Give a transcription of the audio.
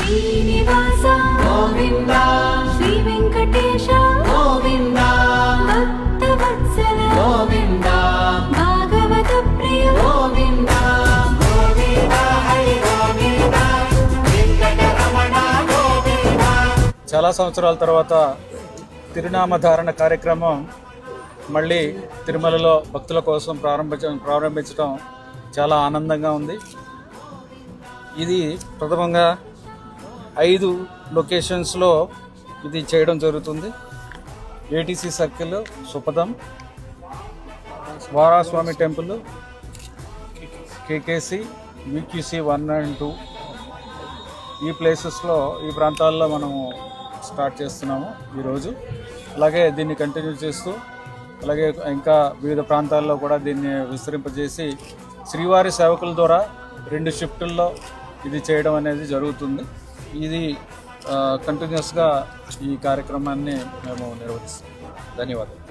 శ్రీనివాస గోవింద శ్రీ వెంకటేశ గోవింద భక్తవత్సల గోవింద భాగవత ప్రియ గోవింద గోవింద హరి గోవింద వెంకటరమణ గోవింద. చాలా సంవత్సరాల తర్వాత తిరునామధారణ కార్యక్రమం మళ్ళీ తిరుమలలో భక్తుల కోసం ప్రారంభించడం చాలా ఆనందంగా ఉంది. ఇది ప్రథమంగా 5 లొకేషన్స్లో ఇది చేయడం జరుగుతుంది. ఏటీసీ సర్కిల్, సుపదం, వారాస్వామి టెంపుల్, కేకేసి, విక్యూసీ 1 and 2 ఈ ప్లేసెస్లో ఈ ప్రాంతాల్లో మనము స్టార్ట్ చేస్తున్నాము ఈరోజు. అలాగే దీన్ని కంటిన్యూ చేస్తూ అలాగే ఇంకా వివిధ ప్రాంతాల్లో కూడా దీన్ని విస్తరింపజేసి శ్రీవారి సేవకుల ద్వారా 2 షిఫ్టుల్లో ఇది చేయడం అనేది జరుగుతుంది. ఇది కంటిన్యూస్గా ఈ కార్యక్రమాన్ని మేము నిర్వహిస్తాం. ధన్యవాదాలు.